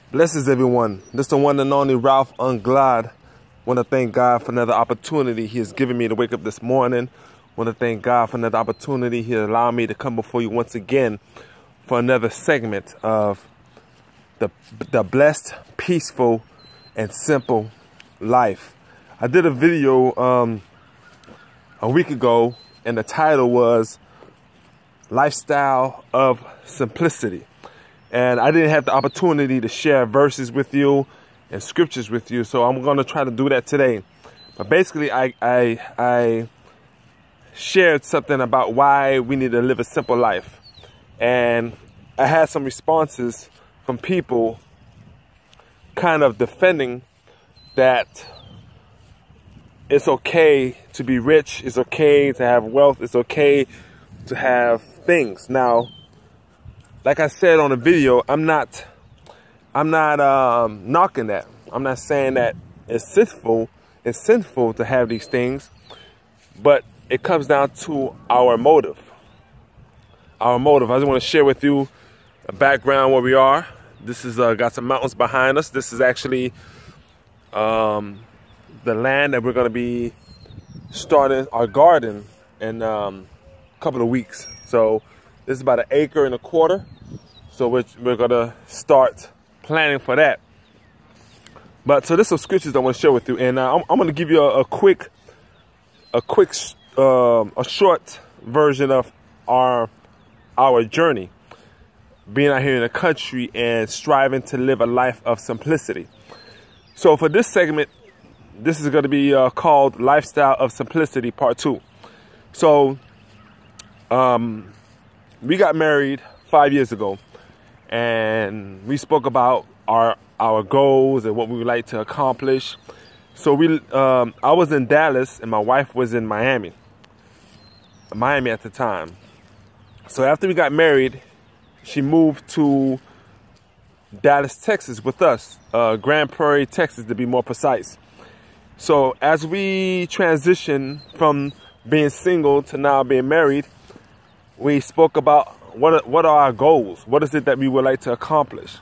Blessings, everyone. This is the one and only Ralph Unglad. Want to thank God for another opportunity He has given me to wake up this morning. Want to thank God for another opportunity He allowed me to come before you once again for another segment of the blessed, peaceful, and simple life. I did a video a week ago, and the title was Lifestyle of Simplicity. And I didn't have the opportunity to share verses with you and scriptures with you, so I'm going to try to do that today. But basically, I shared something about why we need to live a simple life. And I had some responses from people kind of defending that it's okay to be rich, it's okay to have wealth, it's okay to have things. Now, like I said on the video, I'm not knocking that. I'm not saying that it's sinful to have these things, but it comes down to our motive. Our motive. I just want to share with you a background where we are. This is got some mountains behind us. This is actually the land that we're going to be starting our garden in a couple of weeks. So this is about 1.25 acres. So we're going to start planning for that. But so there's some scriptures I want to share with you. And I'm going to give you a short version of our journey. Being out here in the country and striving to live a life of simplicity. So for this segment, this is going to be called Lifestyle of Simplicity Part 2. So we got married 5 years ago, and we spoke about our goals and what we would like to accomplish. So I was in Dallas and my wife was in Miami at the time. So after we got married, she moved to Dallas, Texas with us, Grand Prairie, Texas to be more precise. So as we transition from being single to now being married, we spoke about what are our goals? What is it that we would like to accomplish?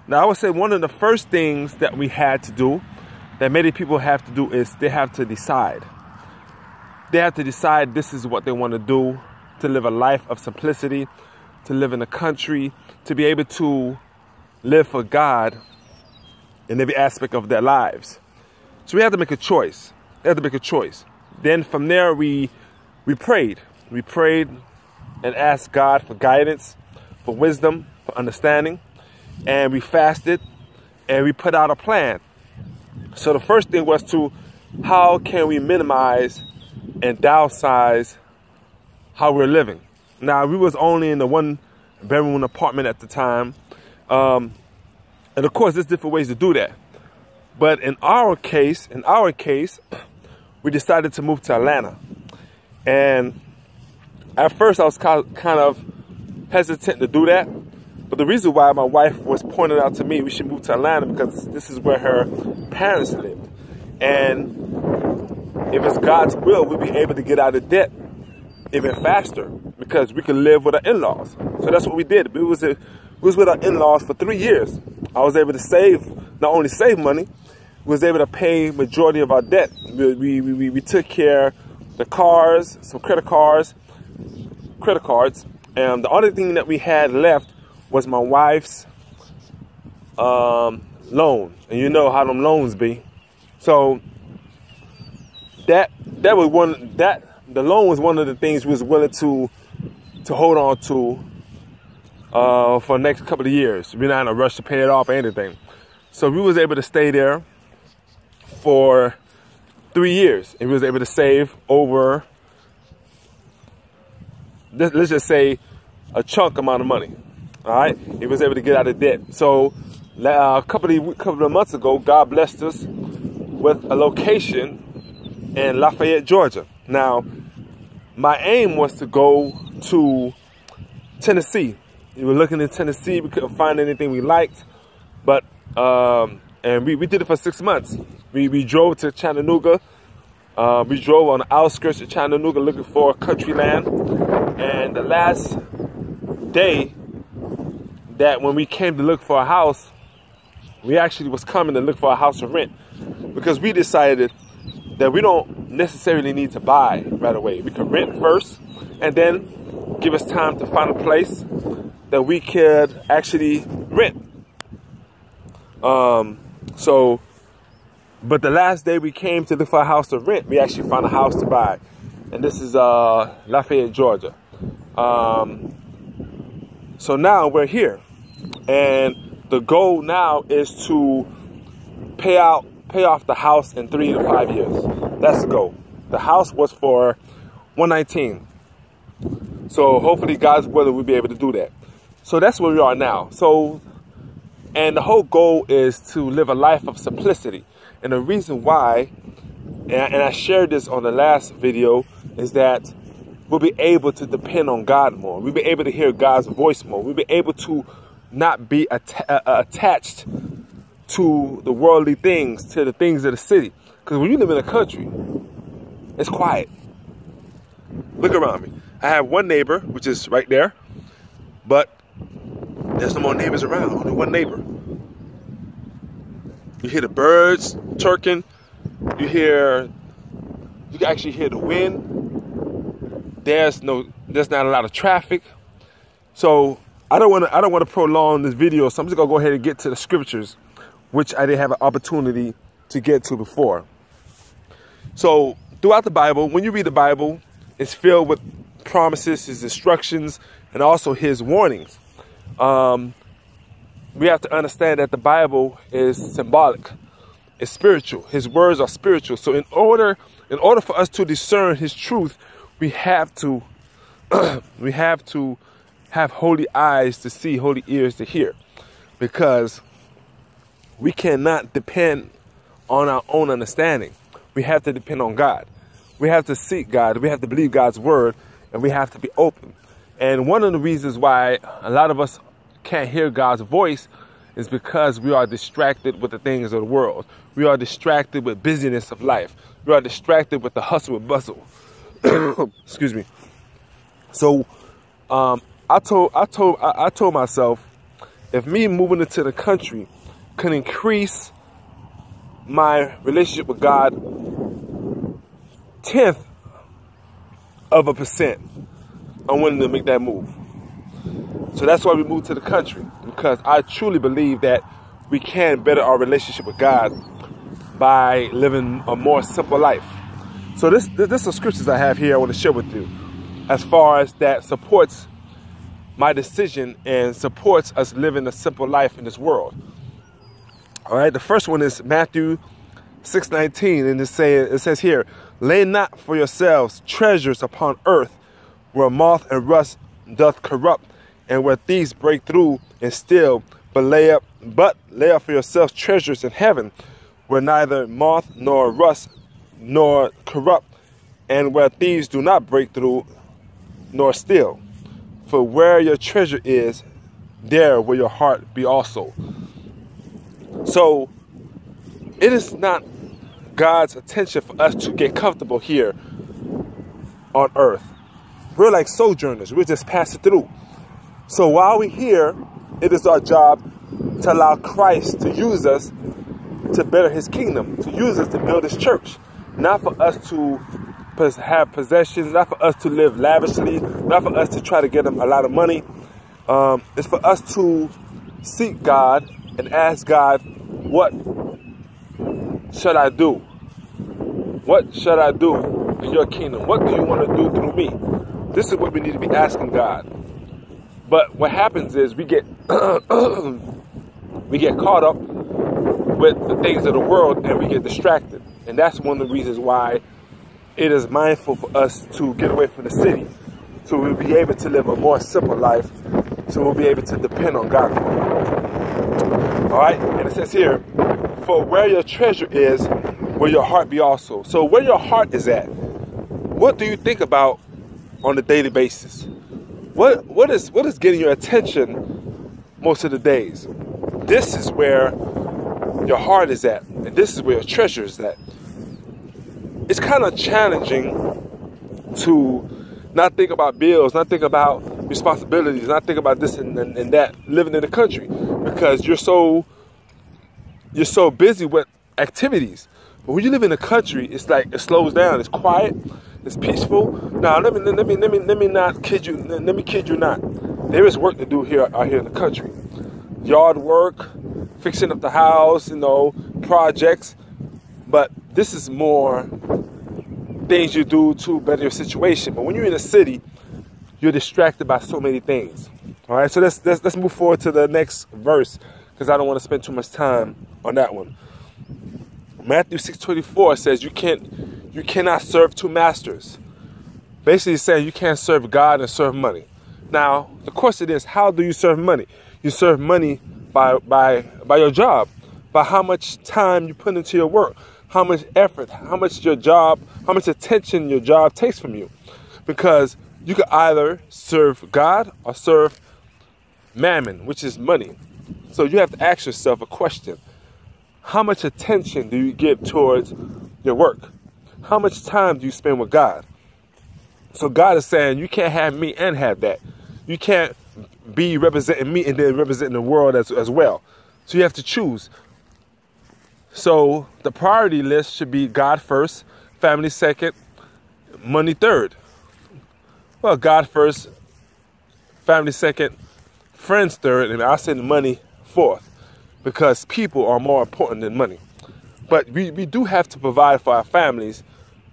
Now, I would say one of the first things that we had to do, that many people have to do, is they have to decide. They have to decide this is what they want to do, to live a life of simplicity, to live in the country, to be able to live for God in every aspect of their lives. So we had to make a choice. They had to make a choice. Then from there, we prayed. We prayed and asked God for guidance, for wisdom, for understanding. And we fasted and we put out a plan. So the first thing was how can we minimize and downsize how we're living? Now, we was only in the 1-bedroom apartment at the time. And of course, there's different ways to do that. But in our case, we decided to move to Atlanta. And at first, I was kind of hesitant to do that. But the reason why my wife was pointing out to me we should move to Atlanta because this is where her parents lived. And if it's God's will, we'll be able to get out of debt even faster because we can live with our in-laws. So that's what we did. We was with our in-laws for 3 years. I was able to not only save money, we was able to pay majority of our debt. We took care of the cars, some credit cards, and the only thing that we had left was my wife's loan. And you know how them loans be. So the loan was one of the things we was willing to hold on to for the next couple of years. We're not in a rush to pay it off or anything. So we was able to stay there for 3 years. And we was able to save over, let's just say, a chunk amount of money. All right, he was able to get out of debt. So a couple of months ago, God blessed us with a location in Lafayette, Georgia. Now, my aim was to go to Tennessee. We were looking in Tennessee. We couldn't find anything we liked, but and we did it for 6 months. We drove to Chattanooga. We drove on the outskirts of Chattanooga looking for country land, and the last day that when we came to look for a house, we actually was coming to look for a house to rent, because we decided that we don't necessarily need to buy right away. We could rent first and then give us time to find a place that we could actually rent. But the last day we came to look for a house to rent, we actually found a house to buy. And this is Lafayette, Georgia. So now we're here. And the goal now is to pay off the house in 3 to 5 years. That's the goal. The house was for $119. So hopefully, God's willing, we'll be able to do that. So that's where we are now. And the whole goal is to live a life of simplicity. And the reason why, and I shared this on the last video, is that we'll be able to depend on God more. We'll be able to hear God's voice more. We'll be able to not be attached to the worldly things, to the things of the city. Because when you live in a country, it's quiet. Look around me. I have one neighbor, which is right there, but there's no more neighbors around, only one neighbor. You hear the birds chirping. You can actually hear the wind. There's not a lot of traffic. So I don't want to prolong this video, so I'm just gonna go ahead and get to the scriptures, which I didn't have an opportunity to get to before. So throughout the Bible, when you read the Bible, it's filled with promises, his instructions, and also his warnings. We have to understand that the Bible is symbolic. It's spiritual. His words are spiritual. So in order for us to discern his truth, we have to have holy eyes to see, holy ears to hear, because we cannot depend on our own understanding. We have to depend on God. We have to seek God. We have to believe God's word, and we have to be open. And one of the reasons why a lot of us can't hear God's voice is because we are distracted with the things of the world. We are distracted with busyness of life. We are distracted with the hustle and bustle. Excuse me. So I told myself, if me moving into the country can increase my relationship with God 1/10 of a percent, I'm willing to make that move. So that's why we moved to the country, because I truly believe that we can better our relationship with God by living a more simple life. So this are scriptures I have here I want to share with you, as far as that supports my decision and supports us living a simple life in this world. All right, the first one is Matthew 6:19, and it says here, "Lay not for yourselves treasures upon earth, where moth and rust doth corrupt, and where thieves break through and steal, but lay up for yourselves treasures in heaven, where neither moth nor rust nor corrupt, and where thieves do not break through nor steal. For where your treasure is, there will your heart be also." So it is not God's intention for us to get comfortable here on earth. We're like sojourners. We're just passing through. So while we're here, it is our job to allow Christ to use us to better his kingdom, to use us to build his church. Not for us to have possessions, not for us to live lavishly, not for us to try to get him a lot of money. It's for us to seek God and ask God, what should I do? What should I do in your kingdom? What do you want to do through me? This is what we need to be asking God. But what happens is we get we get caught up with the things of the world and we get distracted. And that's one of the reasons why it is mindful for us to get away from the city, so we'll be able to live a more simple life, so we'll be able to depend on God. All right, and it says here, "For where your treasure is, will your heart be also." So where your heart is at, what do you think about on a daily basis? What is getting your attention most of the days? This is where your heart is at, and this is where your treasure is at. It's kind of challenging to not think about bills, not think about responsibilities, not think about this and that, living in the country, because you're so you're so busy with activities. But when you live in the country, it's like it slows down. It's quiet. It's peaceful. Now let me not kid you. Let me kid you not. There is work to do out here in the country. Yard work, fixing up the house, projects. But this is more things you do to better your situation. But when you're in a city, you're distracted by so many things. All right, so let's move forward to the next verse, because I don't want to spend too much time on that one. Matthew 6:24 says you cannot serve two masters. Basically, it's saying you can't serve God and serve money. Now, the question is, how do you serve money? You serve money by your job, by how much time you put into your work, how much effort, how much attention your job takes from you. Because you could either serve God or serve mammon, which is money. So you have to ask yourself a question. How much attention do you give towards your work? How much time do you spend with God? So God is saying you can't have me and have that. You can't be representing me and then representing the world as well. So you have to choose. So the priority list should be God first, family second, money third. Well, God first, family second, friends third, and I'll say the money fourth, because people are more important than money. But we do have to provide for our families.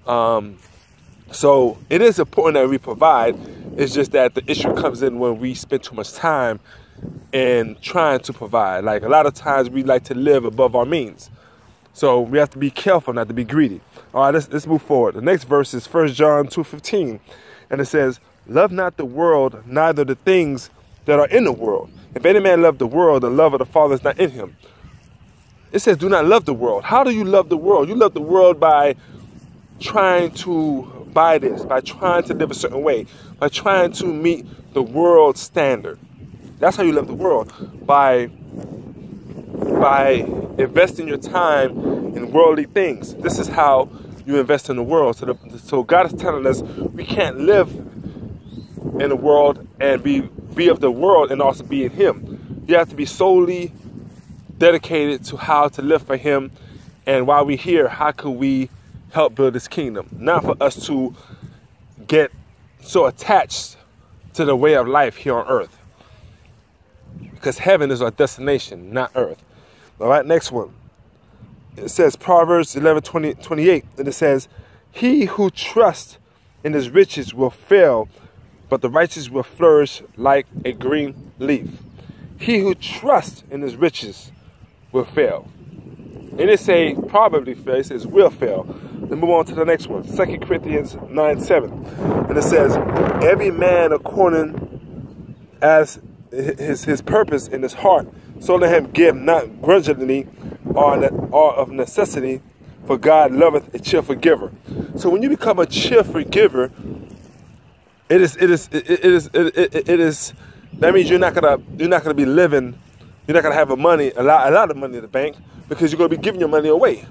So it is important that we provide. It's just that the issue comes in when we spend too much time in trying to provide. Like a lot of times we like to live above our means. So we have to be careful not to be greedy. All right, let's move forward. The next verse is 1 John 2:15. And it says, love not the world, neither the things that are in the world. If any man love the world, the love of the Father is not in him. It says, do not love the world. How do you love the world? You love the world by trying to buy this, by trying to live a certain way, by trying to meet the world standard. That's how you love the world, by investing your time in worldly things. This is how you invest in the world. So God is telling us we can't live in the world and be of the world and also be in Him. You have to be solely dedicated to how to live for Him, and while we're here, how can we help build His kingdom? Not for us to get so attached to the way of life here on earth, because heaven is our destination, not earth. All right, next one. It says Proverbs 11:28, and it says, he who trusts in his riches will fail, but the righteous will flourish like a green leaf. He who trusts in his riches will fail. It didn't say probably fail, it says will fail. Let's move on to the next one. 2 Corinthians 9:7. And it says, every man according as his purpose in his heart, so let him give not grudgingly or of necessity, for God loveth a cheerful giver. So when you become a cheerful giver, it is that means you're not gonna be living, you're not gonna have a lot of money in the bank, because you're gonna be giving your money away.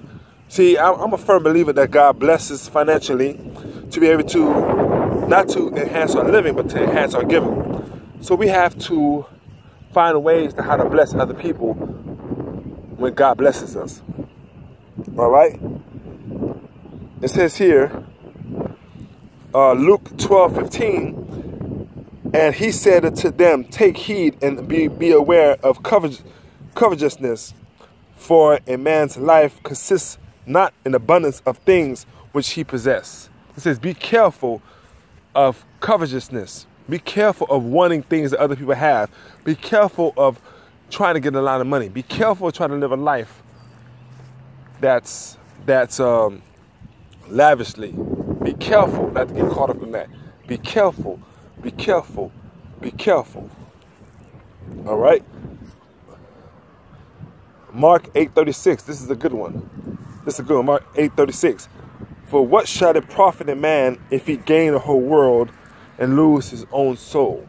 See, I'm a firm believer that God blesses financially to be able to not to enhance our living, but to enhance our giving. So we have to find ways to how to bless other people when God blesses us. All right. It says here, Luke 12:15, and he said unto them, take heed and be aware of covetousness, for a man's life consists not in abundance of things which he possesses. It says, be careful of covetousness. Be careful of wanting things that other people have. Be careful of trying to get a lot of money. Be careful of trying to live a life that's lavishly. Be careful not to get caught up in that. Be careful. Be careful. Be careful. All right. Mark 8:36. This is a good one. This is a good one. Mark 8:36. For what shall it profit a man if he gain the whole world and lose his own soul?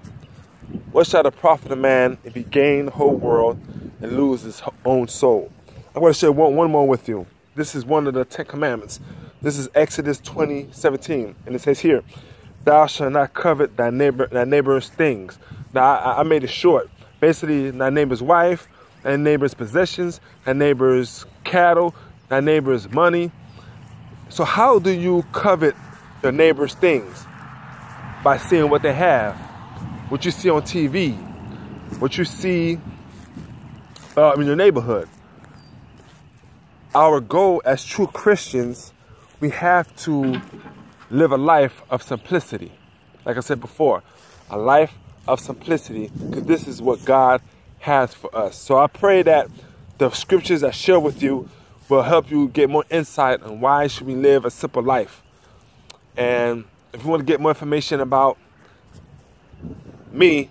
What shall it profit a man if he gain the whole world and lose his own soul? I'm going to share one more with you. This is one of the 10 commandments. This is Exodus 20:17, and it says here, thou shalt not covet thy neighbor's things. Now, I made it short. Basically, thy neighbor's wife, thy neighbor's possessions, thy neighbor's cattle, thy neighbor's money. So how do you covet your neighbor's things? By seeing what they have, what you see on TV, what you see in your neighborhood. Our goal as true Christians, we have to live a life of simplicity. Like I said before, a life of simplicity, because this is what God has for us. So I pray that the scriptures I share with you will help you get more insight on why should we live a simple life. And if you want to get more information about me,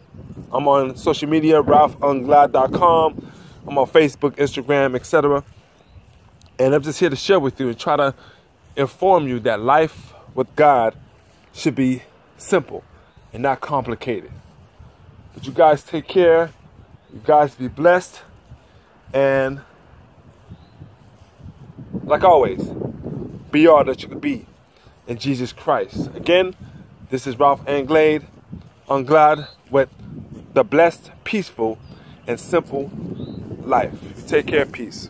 I'm on social media, RalphUnglad.com. I'm on Facebook, Instagram, etc. And I'm just here to share with you and try to inform you that life with God should be simple and not complicated. But you guys take care. You guys be blessed. And like always, be all that you can be in Jesus Christ. Again, this is Ralph Anglade, Unglad, with the blessed, peaceful, and simple life. Take care. Peace.